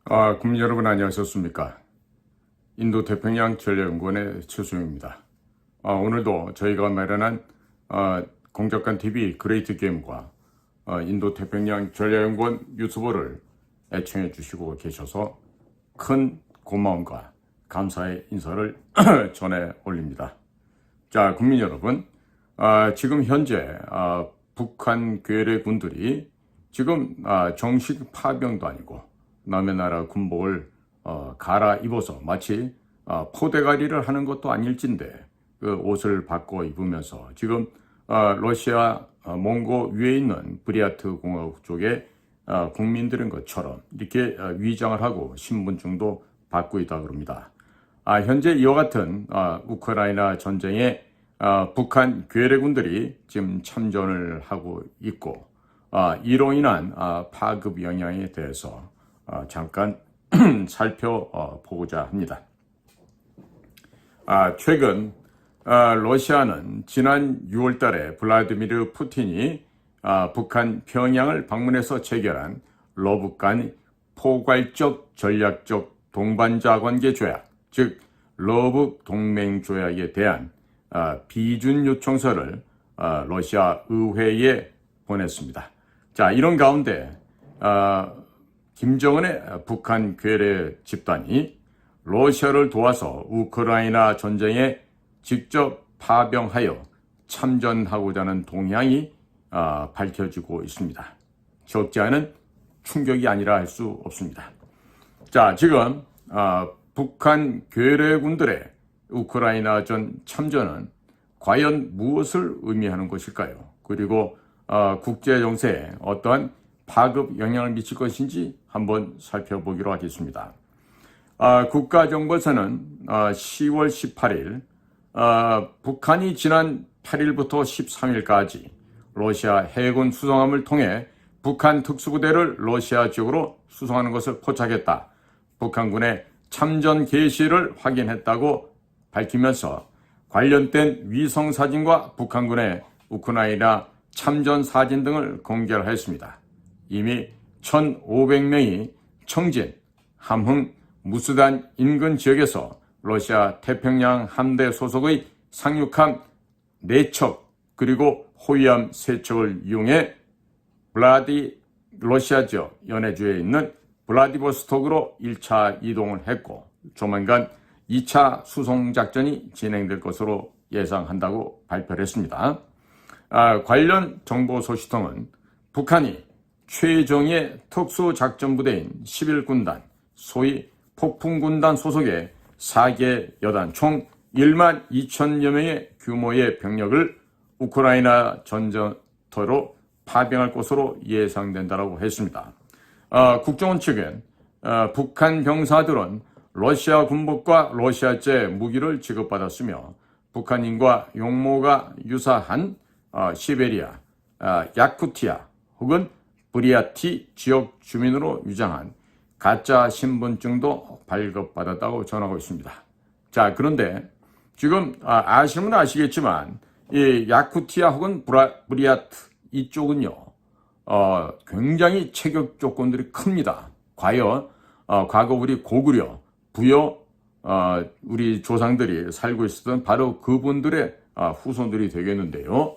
국민 여러분 안녕하셨습니까? 인도 태평양 전략연구원의 최수영입니다. 오늘도 저희가 마련한 공격관 TV 그레이트 게임과 인도 태평양 전략연구원 유튜버를 애청해 주시고 계셔서 큰 고마움과 감사의 인사를 전해 올립니다. 자, 국민 여러분, 지금 현재 북한 괴뢰군들이 지금 정식 파병도 아니고 남의 나라 군복을 갈아입어서 마치 포대가리를 하는 것도 아닐진데 그 옷을 바꿔 입으면서 지금 러시아 몽고 위에 있는 브리아트 공화국 쪽의 국민들인 것처럼 이렇게 위장을 하고 신분증도 받고 있다 그럽니다. 현재 이와 같은 우크라이나 전쟁에 북한 괴뢰군들이 지금 참전을 하고 있고 이로 인한 파급 영향에 대해서 잠깐 살펴보고자 합니다. 최근 러시아는 지난 6월 달에 블라디미르 푸틴이 북한 평양을 방문해서 체결한 러북 간 포괄적 전략적 동반자 관계 조약, 즉 러북 동맹 조약에 대한 비준 요청서를 러시아 의회에 보냈습니다. 자, 이런 가운데 김정은의 북한 괴뢰 집단이 러시아를 도와서 우크라이나 전쟁에 직접 파병하여 참전하고자 하는 동향이 밝혀지고 있습니다. 적지 않은 충격이 아니라 할 수 없습니다. 자, 지금 북한 괴뢰군들의 우크라이나 전 참전은 과연 무엇을 의미하는 것일까요? 그리고 국제 정세에 어떠한 파급 영향을 미칠 것인지 한번 살펴보기로 하겠습니다. 국가정보사는 10월 18일 북한이 지난 8일부터 13일까지 러시아 해군 수송함을 통해 북한 특수부대를 러시아 지역으로 수송하는 것을 포착했다. 북한군의 참전 개시를 확인했다고 밝히면서 관련된 위성사진과 북한군의 우크라이나 참전 사진 등을 공개하였습니다. 이미 1,500명이 청진, 함흥, 무수단 인근 지역에서 러시아 태평양 함대 소속의 상륙함 4척 그리고 호위함 3척을 이용해 러시아 지역 연해주에 있는 블라디보스톡으로 1차 이동을 했고 조만간 2차 수송작전이 진행될 것으로 예상한다고 발표를 했습니다. 관련 정보 소식통은 북한이 최정예 특수작전부대인 11군단, 소위 폭풍군단 소속의 4개 여단 총 1만 2천여 명의 규모의 병력을 우크라이나 전쟁터로 파병할 것으로 예상된다고 했습니다. 국정원 측은 북한 병사들은 러시아 군복과 러시아제 무기를 지급받았으며 북한인과 용모가 유사한 시베리아, 야쿠티아 혹은 브리아티 지역 주민으로 위장한 가짜 신분증도 발급받았다고 전하고 있습니다. 자, 그런데 지금 아시는 분은 아시겠지만 이 야쿠티아 혹은 브리아트 이쪽은요 굉장히 체격 조건들이 큽니다. 과연 과거 우리 고구려, 부여 우리 조상들이 살고 있었던 바로 그분들의 후손들이 되겠는데요.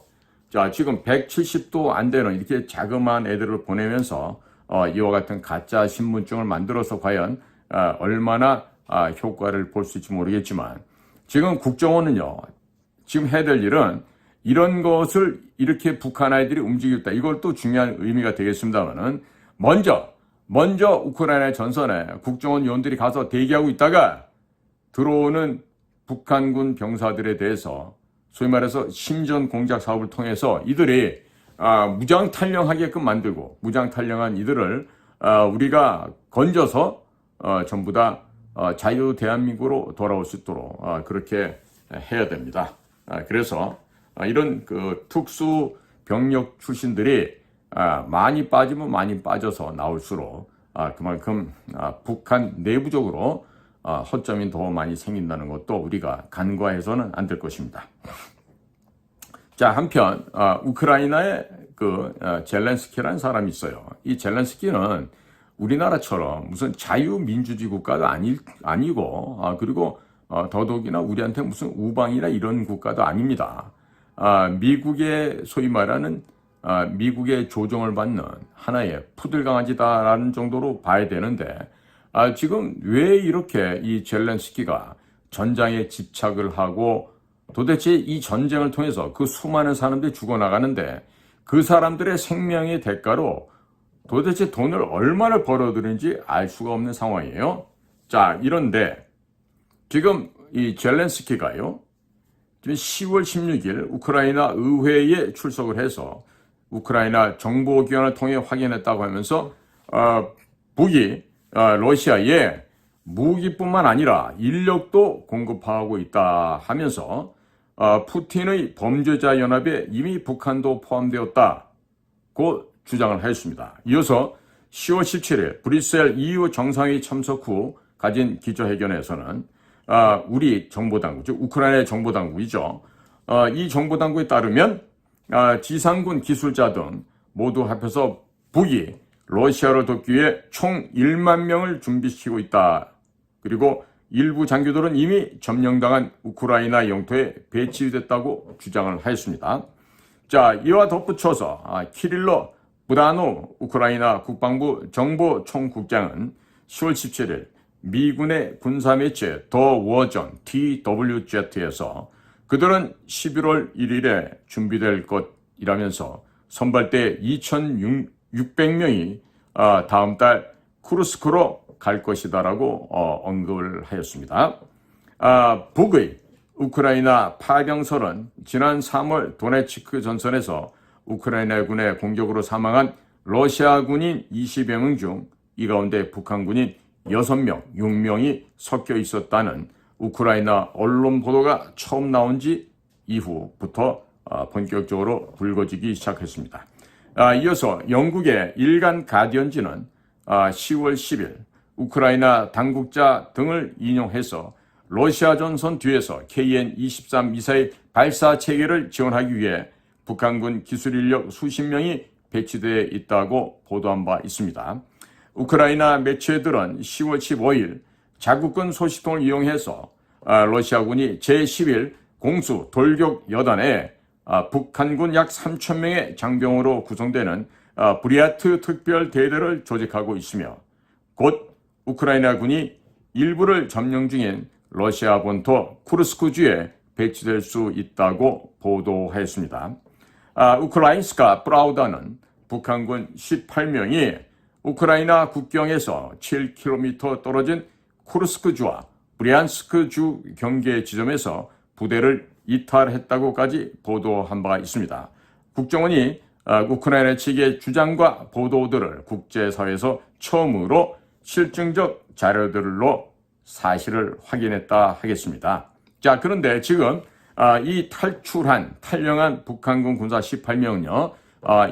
자, 지금 170도 안 되는 이렇게 자그마한 애들을 보내면서 이와 같은 가짜 신분증을 만들어서 과연 얼마나 효과를 볼 수 있을지 모르겠지만 지금 국정원은요, 지금 해야 될 일은 이런 것을 이렇게 북한 아이들이 움직였다. 이걸 또 중요한 의미가 되겠습니다만은 먼저 우크라이나 전선에 국정원 요원들이 가서 대기하고 있다가 들어오는 북한군 병사들에 대해서 소위 말해서 심전 공작 사업을 통해서 이들이 무장 탈영하게끔 만들고 무장 탈영한 이들을 우리가 건져서 전부 다 자유 대한민국으로 돌아올 수 있도록 그렇게 해야 됩니다. 그래서 이런 그 특수 병력 출신들이 많이 빠지면 많이 빠져서 나올수록 그만큼 북한 내부적으로 허점이 더 많이 생긴다는 것도 우리가 간과해서는 안 될 것입니다. 자, 한편 우크라이나에 젤렌스키라는 사람이 있어요. 이 젤렌스키는 우리나라처럼 무슨 자유민주주의 국가도 아니고, 그리고 더더욱이나 우리한테 무슨 우방이나 이런 국가도 아닙니다. 미국의 소위 말하는 미국의 조종을 받는 하나의 푸들강아지다라는 정도로 봐야 되는데, 지금 왜 이렇게 이 젤렌스키가 전장에 집착을 하고 도대체 이 전쟁을 통해서 그 수많은 사람들이 죽어나가는데 그 사람들의 생명의 대가로 도대체 돈을 얼마나 벌어들인지 알 수가 없는 상황이에요. 자, 이런데 지금 이 젤렌스키가요, 지금 10월 16일 우크라이나 의회에 출석을 해서 우크라이나 정보기관을 통해 확인했다고 하면서 북이 러시아에 무기뿐만 아니라 인력도 공급하고 있다 하면서 푸틴의 범죄자 연합에 이미 북한도 포함되었다고 주장을 하였습니다. 이어서 10월 17일 브뤼셀 EU 정상회의 참석 후 가진 기자회견에서는 우리 정보당국, 즉 우크라이나의 정보당국이죠. 이 정보당국에 따르면 지상군 기술자 등 모두 합해서 북이 러시아를 돕기 위해 총 1만 명을 준비시키고 있다. 그리고 일부 장교들은 이미 점령당한 우크라이나 영토에 배치됐다고 주장을 하였습니다. 자, 이와 덧붙여서 키릴러 부다노 우크라이나 국방부 정보총국장은 10월 17일 미군의 군사매체 더 워전 TWZ에서 그들은 11월 1일에 준비될 것이라면서 선발대 2,600명이 다음 달 쿠르스크로 갈 것이다라고 언급을 하였습니다. 북의 우크라이나 파병설은 지난 3월 도네츠크 전선에서 우크라이나 군의 공격으로 사망한 러시아 군인 20여 명 중 이 가운데 북한 군인 6명, 6명이 섞여 있었다는 우크라이나 언론 보도가 처음 나온 지 이후부터 본격적으로 불거지기 시작했습니다. 이어서 영국의 일간 가디언지는 10월 10일 우크라이나 당국자 등을 인용해서 러시아 전선 뒤에서 KN-23 미사일 발사 체계를 지원하기 위해 북한군 기술 인력 수십 명이 배치되어 있다고 보도한 바 있습니다. 우크라이나 매체들은 10월 15일 자국군 소식통을 이용해서 러시아군이 제11 공수 돌격 여단에 북한군 약 3,000명의 장병으로 구성되는 브리아트 특별대대를 조직하고 있으며 곧 우크라이나군이 일부를 점령 중인 러시아 본토 쿠르스크주에 배치될 수 있다고 보도하였습니다. 우크라인스카 프라우다는 북한군 18명이 우크라이나 국경에서 7km 떨어진 쿠르스크주와 브리안스크주 경계 지점에서 부대를 이탈했다고까지 보도한 바가 있습니다. 국정원이 우크라이나 측의 주장과 보도들을 국제사회에서 처음으로 실증적 자료들로 사실을 확인했다 하겠습니다. 자, 그런데 지금 이 탈영한 북한군 군사 18명은요,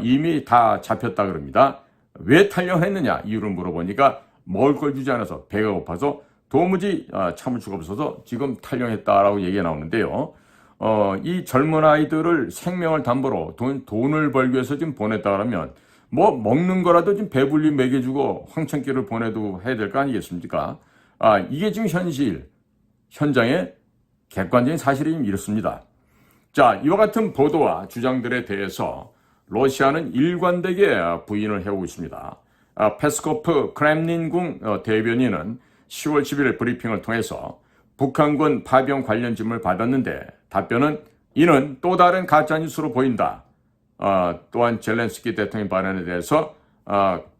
이미 다 잡혔다 그럽니다. 왜 탈영했느냐 이유를 물어보니까 먹을 걸 주지 않아서 배가 고파서 도무지 참을 수가 없어서 지금 탈영했다라고 얘기가 나오는데요. 이 젊은 아이들을 생명을 담보로 돈을 벌기 위해서 지금 보냈다 그러면 뭐 먹는 거라도 좀 배불리 먹여주고 황천길을 보내도 해야 될 거 아니겠습니까? 이게 지금 현장의 객관적인 사실이 이렇습니다. 자, 이와 같은 보도와 주장들에 대해서 러시아는 일관되게 부인을 해오고 있습니다. 페스코프 크렘린궁 대변인은 10월 11일 브리핑을 통해서 북한군 파병 관련 질문을 받았는데 답변은 이는 또 다른 가짜뉴스로 보인다. 또한 젤렌스키 대통령 발언에 대해서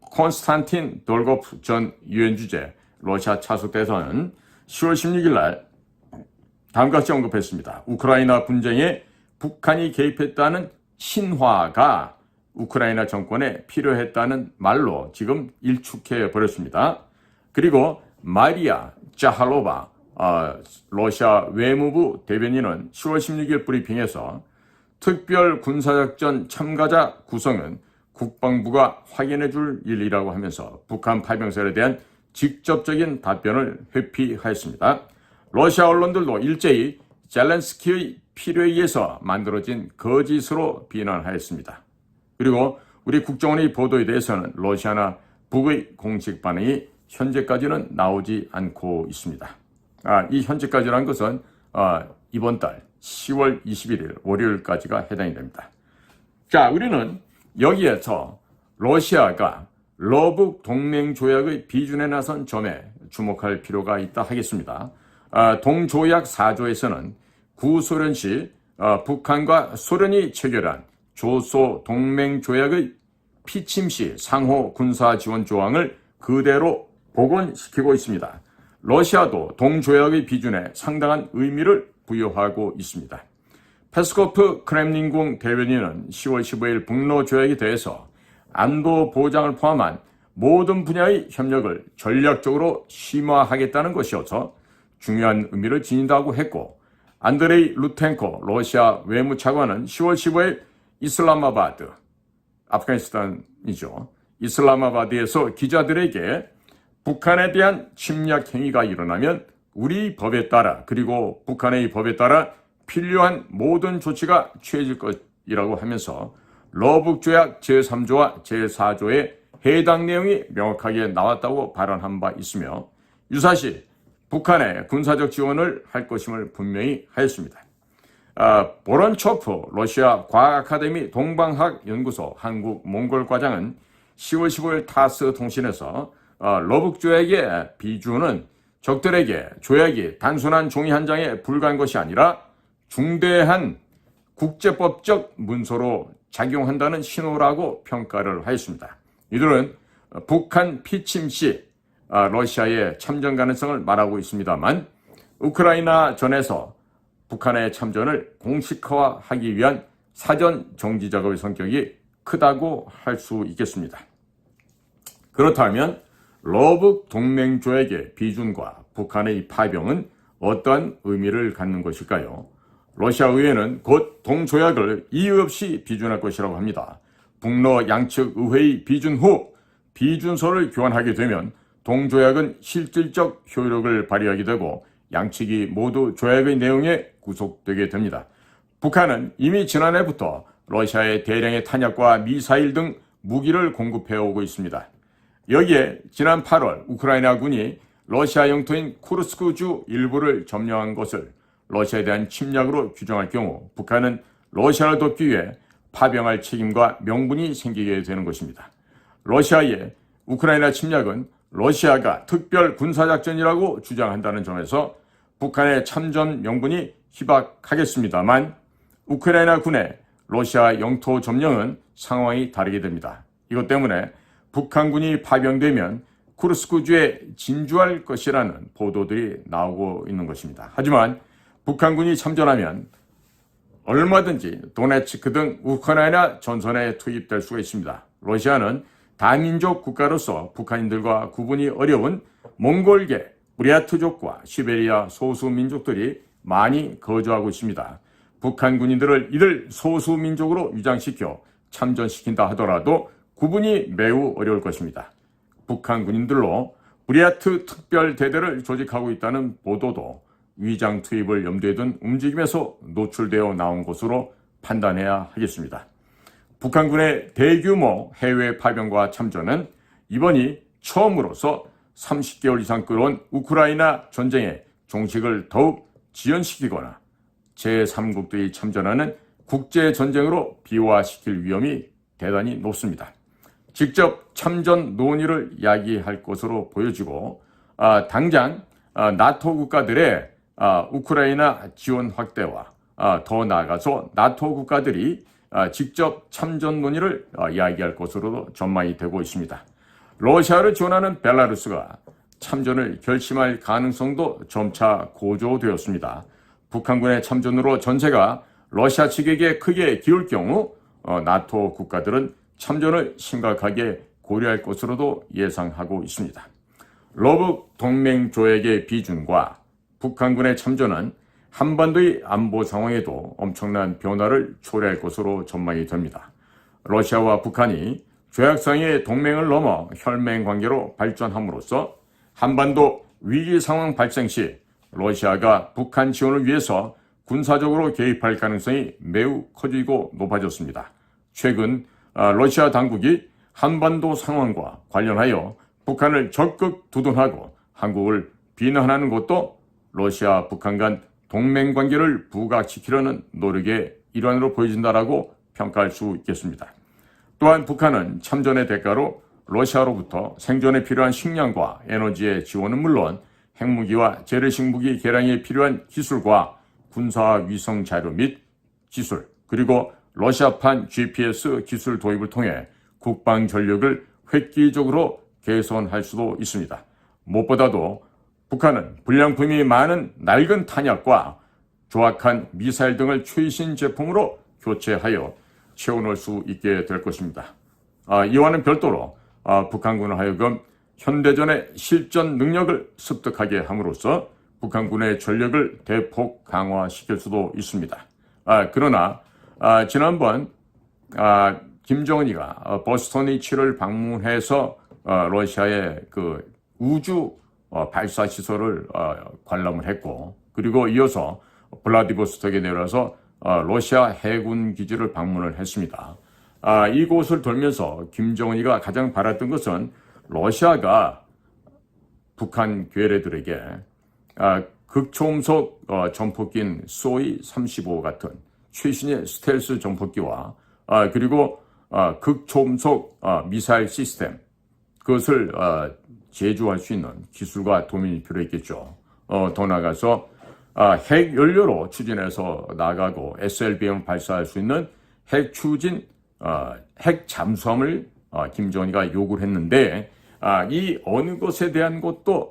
콘스탄틴 돌고프 전 유엔 주재 러시아 차석 대사는 10월 16일 날 다음과 같이 언급했습니다. 우크라이나 분쟁에 북한이 개입했다는 신화가 우크라이나 정권에 필요했다는 말로 지금 일축해 버렸습니다. 그리고 마리아 자할로바 러시아 외무부 대변인은 10월 16일 브리핑에서 특별 군사작전 참가자 구성은 국방부가 확인해 줄 일이라고 하면서 북한 파병설에 대한 직접적인 답변을 회피하였습니다. 러시아 언론들도 일제히 젤렌스키의 필요에 의해서 만들어진 거짓으로 비난하였습니다. 그리고 우리 국정원의 보도에 대해서는 러시아나 북의 공식 반응이 현재까지는 나오지 않고 있습니다. 이 현재까지라는 것은 이번 달 10월 21일 월요일까지가 해당이 됩니다. 자, 우리는 여기에서 러시아가 러북 동맹 조약의 비준에 나선 점에 주목할 필요가 있다 하겠습니다. 동조약 4조에서는 구소련 시 북한과 소련이 체결한 조소 동맹 조약의 피침 시 상호 군사 지원 조항을 그대로 복원시키고 있습니다. 러시아도 동조약의 비준에 상당한 의미를 부여하고 있습니다. 페스코프 크렘린궁 대변인은 10월 15일 북러 조약에 대해서 안보 보장을 포함한 모든 분야의 협력을 전략적으로 심화하겠다는 것이어서 중요한 의미를 지닌다고 했고, 안드레이 루텐코 러시아 외무차관은 10월 15일 이슬라마바드, 아프가니스탄이죠. 이슬라마바드에서 기자들에게 북한에 대한 침략 행위가 일어나면 우리 법에 따라 그리고 북한의 법에 따라 필요한 모든 조치가 취해질 것이라고 하면서 러북조약 제3조와 제4조의 해당 내용이 명확하게 나왔다고 발언한 바 있으며 유사시 북한에 군사적 지원을 할 것임을 분명히 하였습니다. 보런초프 러시아 과학 아카데미 동방학연구소 한국-몽골 과장은 10월 15일 타스 통신에서 러북조약의 비준은 적들에게 조약이 단순한 종이 한 장에 불과한 것이 아니라 중대한 국제법적 문서로 작용한다는 신호라고 평가를 하였습니다. 이들은 북한 피침 시 러시아의 참전 가능성을 말하고 있습니다만 우크라이나 전에서 북한의 참전을 공식화하기 위한 사전 정지 작업의 성격이 크다고 할 수 있겠습니다. 그렇다면 러북 동맹 조약의 비준과 북한의 파병은 어떠한 의미를 갖는 것일까요? 러시아 의회는 곧 동조약을 이유 없이 비준할 것이라고 합니다. 북러 양측 의회의 비준 후 비준서를 교환하게 되면 동조약은 실질적 효력을 발휘하게 되고 양측이 모두 조약의 내용에 구속되게 됩니다. 북한은 이미 지난해부터 러시아에 대량의 탄약과 미사일 등 무기를 공급해오고 있습니다. 여기에 지난 8월 우크라이나 군이 러시아 영토인 쿠르스크주 일부를 점령한 것을 러시아에 대한 침략으로 규정할 경우 북한은 러시아를 돕기 위해 파병할 책임과 명분이 생기게 되는 것입니다. 러시아의 우크라이나 침략은 러시아가 특별 군사작전이라고 주장한다는 점에서 북한의 참전 명분이 희박하겠습니다만 우크라이나 군의 러시아 영토 점령은 상황이 다르게 됩니다. 이것 때문에 북한군이 파병되면 쿠르스크주에 진주할 것이라는 보도들이 나오고 있는 것입니다. 하지만 북한군이 참전하면 얼마든지 도네츠크 등 우크라이나 전선에 투입될 수가 있습니다. 러시아는 다민족 국가로서 북한인들과 구분이 어려운 몽골계, 부랴트족과 시베리아 소수민족들이 많이 거주하고 있습니다. 북한 군인들을 이들 소수민족으로 위장시켜 참전시킨다 하더라도 구분이 매우 어려울 것입니다. 북한 군인들로 부랴트 특별대대를 조직하고 있다는 보도도 위장 투입을 염두에 둔 움직임에서 노출되어 나온 것으로 판단해야 하겠습니다. 북한군의 대규모 해외 파병과 참전은 이번이 처음으로서 30개월 이상 끌어온 우크라이나 전쟁의 종식을 더욱 지연시키거나 제3국들이 참전하는 국제전쟁으로 비화시킬 위험이 대단히 높습니다. 직접 참전 논의를 야기할 것으로 보여지고 당장 나토 국가들의 우크라이나 지원 확대와 더 나아가서 나토 국가들이 직접 참전 논의를 이야기할 것으로도 전망이 되고 있습니다. 러시아를 지원하는 벨라루스가 참전을 결심할 가능성도 점차 고조되었습니다. 북한군의 참전으로 전세가 러시아 측에게 크게 기울 경우 나토 국가들은 참전을 심각하게 고려할 것으로도 예상하고 있습니다. 러북 동맹 조약의 비준과 북한군의 참전은 한반도의 안보 상황에도 엄청난 변화를 초래할 것으로 전망이 됩니다. 러시아와 북한이 조약상의 동맹을 넘어 혈맹 관계로 발전함으로써 한반도 위기 상황 발생 시 러시아가 북한 지원을 위해서 군사적으로 개입할 가능성이 매우 커지고 높아졌습니다. 최근 러시아 당국이 한반도 상황과 관련하여 북한을 적극 두둔하고 한국을 비난하는 것도 러시아 북한 간 동맹관계를 부각시키려는 노력의 일환으로 보여진다라고 평가할 수 있겠습니다. 또한 북한은 참전의 대가로 러시아로부터 생존에 필요한 식량과 에너지의 지원은 물론 핵무기와 재래식 무기 개량에 필요한 기술과 군사 위성 자료 및 기술, 그리고 러시아판 GPS 기술 도입을 통해 국방 전력을 획기적으로 개선할 수도 있습니다. 무엇보다도 북한은 불량품이 많은 낡은 탄약과 조악한 미사일 등을 최신 제품으로 교체하여 채워넣을 수 있게 될 것입니다. 이와는 별도로 북한군을 하여금 현대전의 실전 능력을 습득하게 함으로써 북한군의 전력을 대폭 강화시킬 수도 있습니다. 그러나 지난번 김정은이가 보스턴 H를 방문해서 러시아의 그 우주 발사 시설을 관람을 했고, 그리고 이어서 블라디보스톡에 내려서 러시아 해군 기지를 방문을 했습니다. 이곳을 돌면서 김정은이가 가장 바랐던 것은 러시아가 북한 괴뢰들에게 극초음속 전폭기인 소이-35 같은 최신의 스텔스 전폭기와 그리고 극초음속 미사일 시스템, 그것을 제조할 수 있는 기술과 도면이 필요했겠죠. 더 나아가서 핵 연료로 추진해서 나가고 SLBM을 발사할 수 있는 핵 추진, 핵 잠수함을 김정은이가 요구를 했는데, 이 어느 것에 대한 것도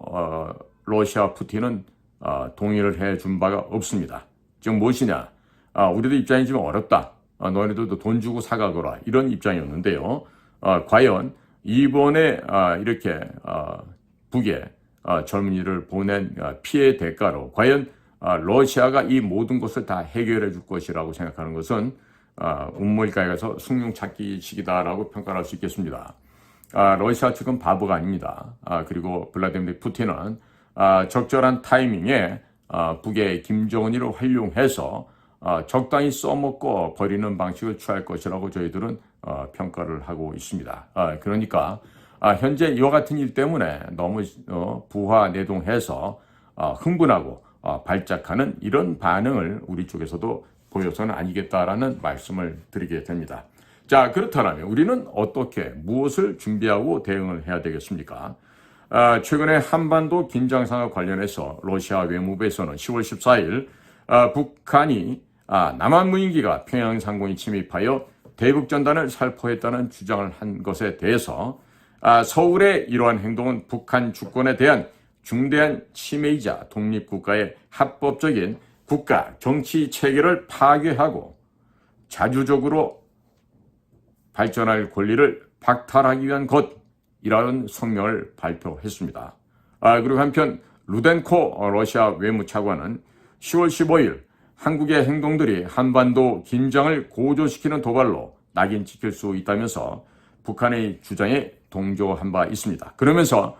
러시아 푸틴은 동의를 해준 바가 없습니다. 즉 무엇이냐? 우리도 입장이 좀 어렵다. 너희들도 돈 주고 사가거라. 이런 입장이었는데요. 과연 이번에 이렇게 북에 젊은이를 보낸 피해 대가로 과연 러시아가 이 모든 것을 다 해결해 줄 것이라고 생각하는 것은 운모일가에 가서 숭늉 찾기식이다라고 평가할 수 있겠습니다. 러시아 측은 바보가 아닙니다. 그리고 블라디미르 푸틴은 적절한 타이밍에 북의 김정은이를 활용해서 적당히 써먹고 버리는 방식을 취할 것이라고 저희들은 평가를 하고 있습니다. 그러니까 현재 이와 같은 일 때문에 너무 부하내동해서 흥분하고 발작하는 이런 반응을 우리 쪽에서도 보여서는 아니겠다라는 말씀을 드리게 됩니다. 자, 그렇다면 우리는 어떻게 무엇을 준비하고 대응을 해야 되겠습니까? 최근에 한반도 긴장 상황과 관련해서 러시아 외무부에서는 10월 14일 북한이 남한 무인기가 평양 상공에 침입하여 대북전단을 살포했다는 주장을 한 것에 대해서 서울의 이러한 행동은 북한 주권에 대한 중대한 침해이자 독립국가의 합법적인 국가 정치 체계를 파괴하고 자주적으로 발전할 권리를 박탈하기 위한 것이라는 성명을 발표했습니다. 그리고 한편 루덴코 러시아 외무차관은 10월 15일 한국의 행동들이 한반도 긴장을 고조시키는 도발로 낙인 찍힐 수 있다면서 북한의 주장에 동조한 바 있습니다. 그러면서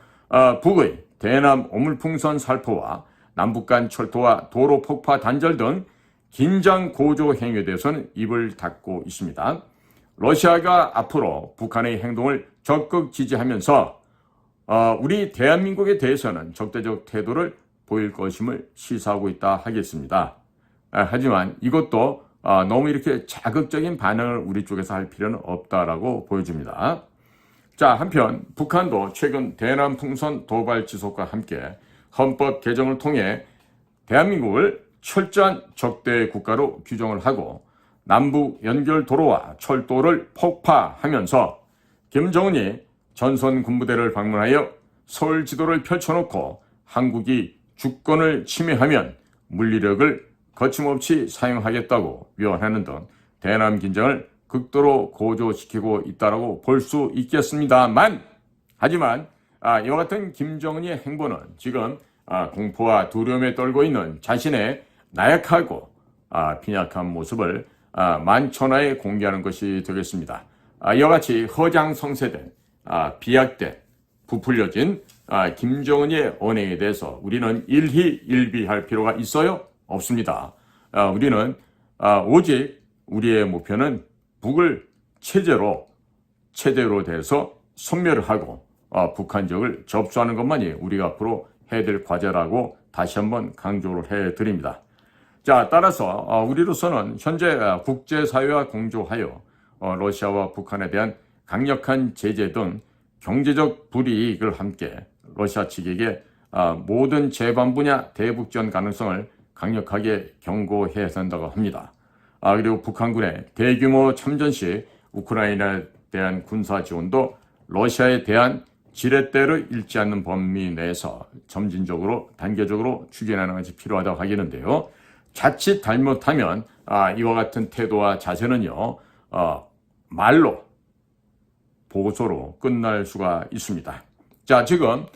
북의 대남 오물풍선 살포와 남북 간 철도와 도로 폭파 단절 등 긴장 고조 행위에 대해서는 입을 닫고 있습니다. 러시아가 앞으로 북한의 행동을 적극 지지하면서 우리 대한민국에 대해서는 적대적 태도를 보일 것임을 시사하고 있다 하겠습니다. 하지만 이것도 너무 이렇게 자극적인 반응을 우리 쪽에서 할 필요는 없다라고 보여집니다. 자, 한편 북한도 최근 대남 풍선 도발 지속과 함께 헌법 개정을 통해 대한민국을 철저한 적대 국가로 규정을 하고 남북 연결 도로와 철도를 폭파하면서 김정은이 전선 군부대를 방문하여 서울 지도를 펼쳐놓고 한국이 주권을 침해하면 물리력을 거침없이 사용하겠다고 위언하는 등 대남 긴장을 극도로 고조시키고 있다고 볼 수 있겠습니다만, 하지만 이와 같은 김정은의 행보는 지금 공포와 두려움에 떨고 있는 자신의 나약하고 빈약한 모습을 만천하에 공개하는 것이 되겠습니다. 이와 같이 허장성세된 비약된 부풀려진 김정은의 언행에 대해서 우리는 일희일비할 필요가 있어요? 없습니다. 우리는 오직 우리의 목표는 북을 체제로 체제로 돼서 소멸을 하고 북한 지역을 접수하는 것만이 우리가 앞으로 해야 될 과제라고 다시 한번 강조를 해드립니다. 자, 따라서 우리로서는 현재 국제사회와 공조하여 러시아와 북한에 대한 강력한 제재 등 경제적 불이익을 함께 러시아 측에게 모든 재반 분야 대북지원 가능성을 강력하게 경고해야 한다고 합니다. 그리고 북한군의 대규모 참전 시 우크라이나에 대한 군사 지원도 러시아에 대한 지렛대를 잃지 않는 범위 내에서 점진적으로 단계적으로 추진하는 것이 필요하다고 하겠는데요. 자칫 잘못하면 이와 같은 태도와 자세는요 말로 보고서로 끝날 수가 있습니다. 자, 지금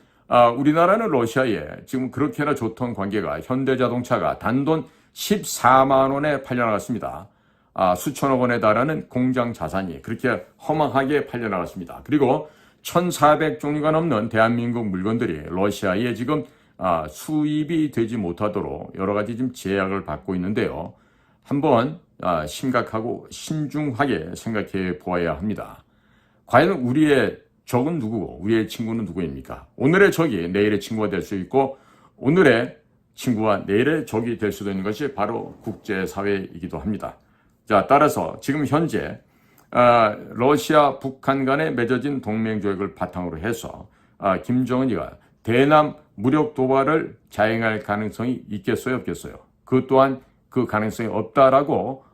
우리나라는 러시아에 지금 그렇게나 좋던 관계가 현대자동차가 단돈 14만 원에 팔려나갔습니다. 수천억 원에 달하는 공장 자산이 그렇게 허망하게 팔려나갔습니다. 그리고 1,400종류가 넘는 대한민국 물건들이 러시아에 지금 수입이 되지 못하도록 여러 가지 지금 제약을 받고 있는데요. 한번 심각하고 신중하게 생각해 보아야 합니다. 과연 우리의 적은 누구고 우리의 친구는 누구입니까? 오늘의 적이 내일의 친구가 될 수 있고 오늘의 친구와 내일의 적이 될 수도 있는 것이 바로 국제사회이기도 합니다. 자, 따라서 지금 현재 러시아, 북한 간에 맺어진 동맹조약을 바탕으로 해서 김정은이가 대남 무력 도발을 자행할 가능성이 있겠어요, 없겠어요? 그 또한 그 가능성이 없다라고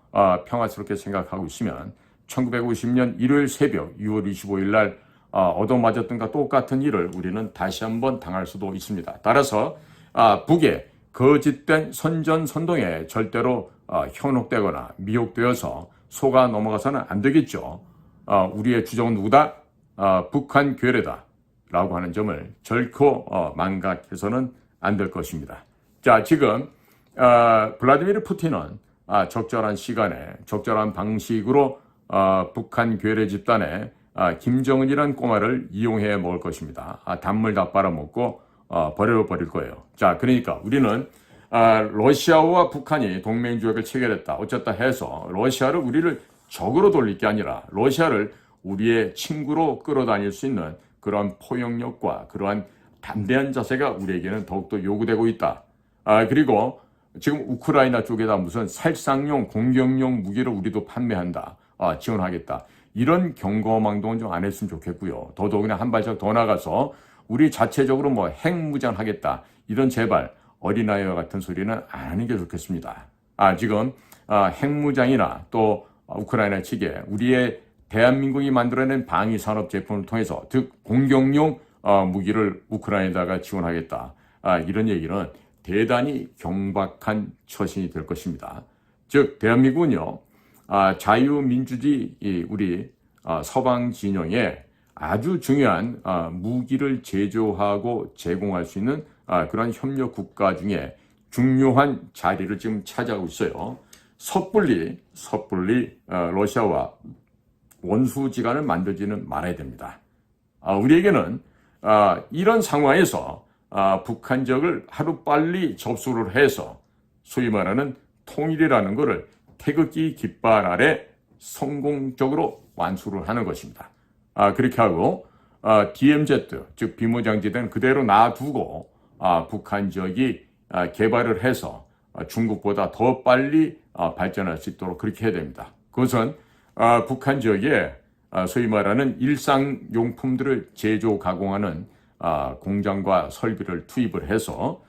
평화스럽게 생각하고 있으면 1950년 일요일 새벽 6월 25일 날 얻어맞았던 것과 똑같은 일을 우리는 다시 한번 당할 수도 있습니다. 따라서 북의 거짓된 선전선동에 절대로 현혹되거나 미혹되어서 속아 넘어가서는 안 되겠죠. 우리의 주적은 누구다? 북한 괴뢰다 라고 하는 점을 결코 망각해서는 안 될 것입니다. 자, 지금 블라디미르 푸틴은 적절한 시간에 적절한 방식으로 북한 괴뢰 집단에 김정은이라는 꼬마를 이용해 먹을 것입니다. 단물 다 빨아먹고 버릴 거예요. 자, 그러니까 우리는 러시아와 북한이 동맹조약을 체결했다 어쨌다 해서 러시아를 우리를 적으로 돌릴 게 아니라 러시아를 우리의 친구로 끌어다닐 수 있는 그러한 포용력과 그러한 담대한 자세가 우리에게는 더욱더 요구되고 있다. 그리고 지금 우크라이나 쪽에다 무슨 살상용 공격용 무기를 우리도 판매한다. 지원하겠다. 이런 경거망동은 좀 안 했으면 좋겠고요. 더더욱이나 한 발짝 더 나가서 우리 자체적으로 뭐 핵무장하겠다. 이런 제발 어린아이와 같은 소리는 안 하는 게 좋겠습니다. 지금 핵무장이나 또 우크라이나 측에 우리의 대한민국이 만들어낸 방위산업 제품을 통해서 즉 공격용 무기를 우크라이나에다가 지원하겠다. 이런 얘기는 대단히 경박한 처신이 될 것입니다. 즉 대한민국은요. 자유민주주의 우리 서방 진영에 아주 중요한 무기를 제조하고 제공할 수 있는 그런 협력 국가 중에 중요한 자리를 지금 차지하고 있어요. 섣불리 러시아와 원수지간을 만들지는 말아야 됩니다. 우리에게는 이런 상황에서 북한 지역을 하루빨리 접수를 해서 소위 말하는 통일이라는 것을 태극기 깃발 아래 성공적으로 완수를 하는 것입니다. 그렇게 하고 DMZ 즉 비무장지대는 그대로 놔두고 북한 지역이 개발을 해서 중국보다 더 빨리 발전할 수 있도록 그렇게 해야 됩니다. 그것은 북한 지역에 소위 말하는 일상용품들을 제조 가공하는 공장과 설비를 투입을 해서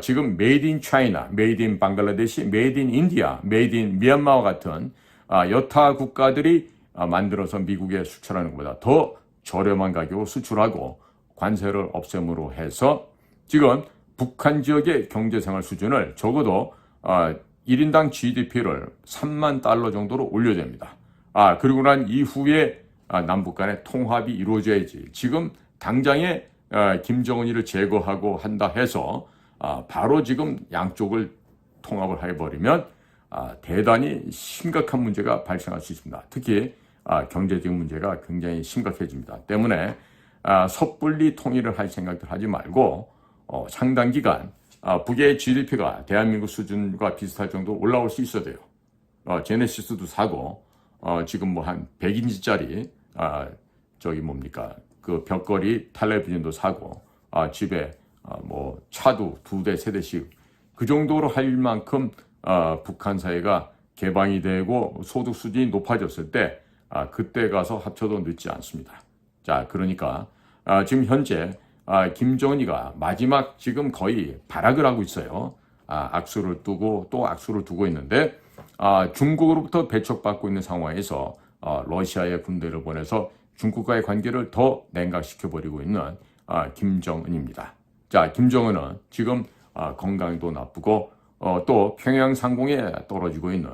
지금 메이드 인 차이나, 메이드 인 방글라데시, 메이드 인 인디아, 메이드 인 미얀마와 같은 여타 국가들이 만들어서 미국에 수출하는 것보다 더 저렴한 가격으로 수출하고 관세를 없앰으로 해서 지금 북한 지역의 경제생활 수준을 적어도 1인당 GDP를 3만 달러 정도로 올려야 됩니다. 그리고 난 이후에 남북 간의 통합이 이루어져야지. 지금 당장에 김정은이를 제거하고 한다 해서 바로 지금 양쪽을 통합을 해버리면 대단히 심각한 문제가 발생할 수 있습니다. 특히 경제적 문제가 굉장히 심각해집니다. 때문에 섣불리 통일을 할 생각들 하지 말고 상당 기간 북의 GDP가 대한민국 수준과 비슷할 정도 올라올 수 있어야 돼요. 제네시스도 사고 지금 뭐 한 100인치짜리 저기 뭡니까 그 벽걸이 텔레비전도 사고 집에 뭐 차도 2대, 3대씩 그 정도로 할 만큼 북한 사회가 개방이 되고 소득 수준이 높아졌을 때 그때 가서 합쳐도 늦지 않습니다. 자, 그러니까 지금 현재 김정은이가 마지막 지금 거의 발악을 하고 있어요. 악수를 두고 또 악수를 두고 있는데 중국으로부터 배척받고 있는 상황에서 러시아의 군대를 보내서 중국과의 관계를 더 냉각시켜버리고 있는 김정은입니다. 자, 김정은은 지금 건강도 나쁘고 또 평양 상공에 떨어지고 있는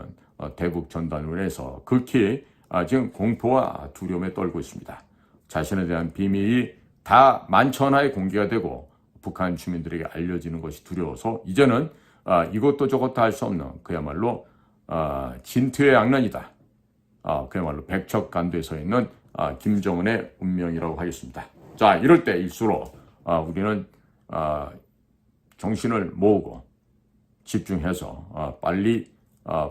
대북 전단으로해서 극히 지금 공포와 두려움에 떨고 있습니다. 자신에 대한 비밀이 다 만천하에 공개가 되고 북한 주민들에게 알려지는 것이 두려워서 이제는 이것도 저것도 할 수 없는 그야말로 진퇴의 악란이다. 그야말로 백척간도에 서 있는 김정은의 운명이라고 하겠습니다. 자, 이럴 때일수록 우리는 정신을 모으고 집중해서 빨리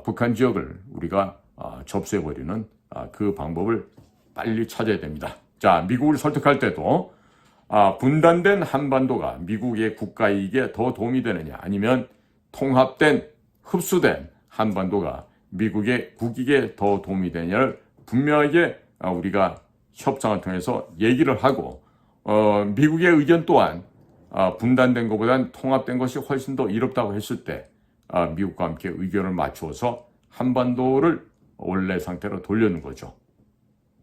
북한 지역을 우리가 접수해버리는 그 방법을 빨리 찾아야 됩니다. 자, 미국을 설득할 때도 분단된 한반도가 미국의 국가 이익에 더 도움이 되느냐 아니면 통합된 흡수된 한반도가 미국의 국익에 더 도움이 되느냐를 분명하게 우리가 협상을 통해서 얘기를 하고 미국의 의견 또한 분단된 것보다는 통합된 것이 훨씬 더 이롭다고 했을 때 미국과 함께 의견을 맞추어서 한반도를 원래 상태로 돌려는 거죠.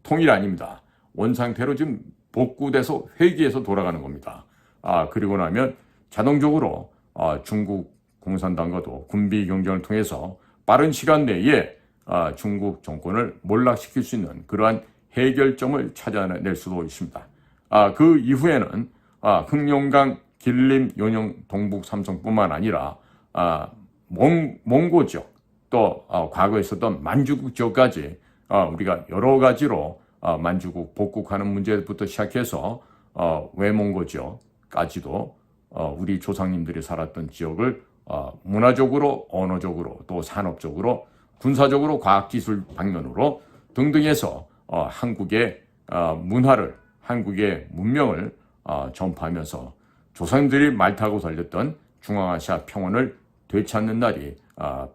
통일 아닙니다. 원상태로 지금 복구돼서 회귀해서 돌아가는 겁니다. 그리고 나면 자동적으로 중국 공산당과도 군비 경쟁을 통해서 빠른 시간 내에 중국 정권을 몰락시킬 수 있는 그러한 해결점을 찾아낼 수도 있습니다. 그 이후에는 흑룡강, 길림, 연영, 동북, 삼성뿐만 아니라 몽고 지역 또 과거에 있었던 만주국 지역까지 우리가 여러 가지로 만주국 복국하는 문제부터 시작해서 외몽고 지역까지도 우리 조상님들이 살았던 지역을 문화적으로, 언어적으로, 또 산업적으로, 군사적으로, 과학기술 방면으로 등등해서 한국의 문화를, 한국의 문명을 전파하면서 조상님들이 말 타고 달렸던 중앙아시아 평원을 되찾는 날이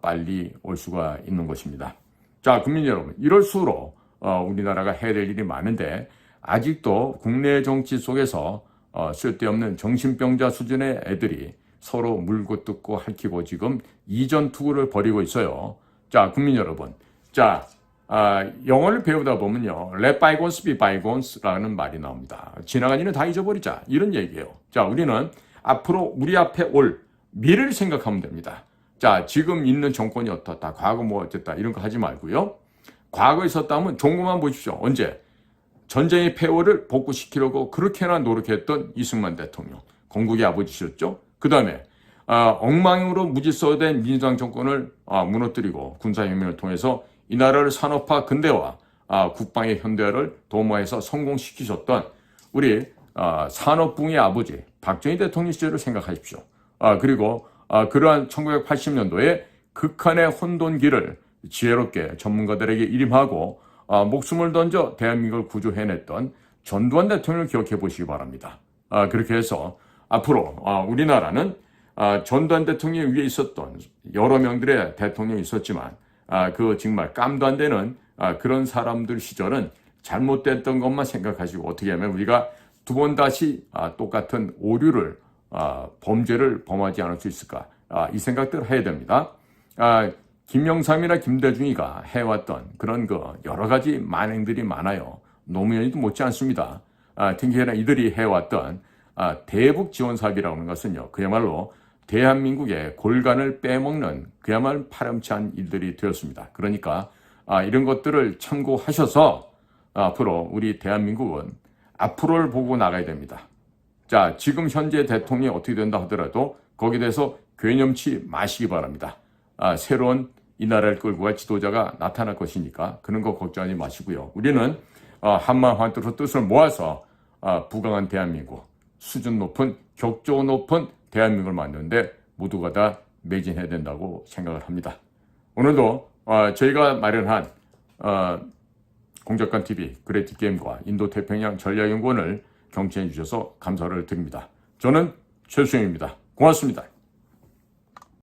빨리 올 수가 있는 것입니다. 자, 국민 여러분, 이럴수록 우리나라가 해야 될 일이 많은데 아직도 국내 정치 속에서 쓸데없는 정신병자 수준의 애들이 서로 물고 뜯고 핥히고 지금 이전 투구를 벌이고 있어요. 자, 국민 여러분. 자, 영어를 배우다 보면요. Let bygones be bygones라는 말이 나옵니다. 지나간 일은 다 잊어버리자. 이런 얘기예요. 자, 우리는 앞으로 우리 앞에 올 미래를 생각하면 됩니다. 자, 지금 있는 정권이 어떻다. 과거 뭐 어쨌다. 이런 거 하지 말고요. 과거에 있었다면 종고만 보십시오. 언제? 전쟁의 폐허를 복구시키려고 그렇게나 노력했던 이승만 대통령. 건국의 아버지셨죠? 그 다음에 엉망으로 무질서된 민주당 정권을 무너뜨리고 군사혁명을 통해서 이 나라를 산업화 근대화, 국방의 현대화를 도모해서 성공시키셨던 우리 산업붕의 아버지 박정희 대통령 시절을 생각하십시오. 그리고 그러한 1980년도에 극한의 혼돈기를 지혜롭게 전문가들에게 일임하고 목숨을 던져 대한민국을 구조해냈던 전두환 대통령을 기억해 보시기 바랍니다. 그렇게 해서 앞으로 우리나라는 전두환 대통령 위에 있었던 여러 명들의 대통령이 있었지만 그 정말 깜도 안 되는 그런 사람들 시절은 잘못됐던 것만 생각하시고 어떻게 하면 우리가 두 번 다시 똑같은 오류를 범죄를 범하지 않을 수 있을까 이 생각들을 해야 됩니다. 김영삼이나 김대중이가 해왔던 그런 여러 가지 만행들이 많아요. 노무현이도 못지 않습니다. 특히나 이들이 해왔던 대북 지원 사업이라고 하는 것은요. 그야말로 대한민국의 골간을 빼먹는 그야말로 파렴치한 일들이 되었습니다. 그러니까 이런 것들을 참고하셔서 앞으로 우리 대한민국은 앞으로를 보고 나가야 됩니다. 자, 지금 현재 대통령이 어떻게 된다 하더라도 거기에 대해서 괴념치 마시기 바랍니다. 새로운 이 나라를 끌고 갈 지도자가 나타날 것이니까 그런 거 걱정하지 마시고요. 우리는 한마음 한뜻으로 뜻을 모아서 부강한 대한민국, 수준 높은, 격조 높은 대한민국을 만드는데 모두가 다 매진해야 된다고 생각을 합니다. 오늘도 저희가 마련한 공작관TV, 그레티게임과 인도태평양 전략연구원을 경청해 주셔서 감사를 드립니다. 저는 최수영입니다. 고맙습니다.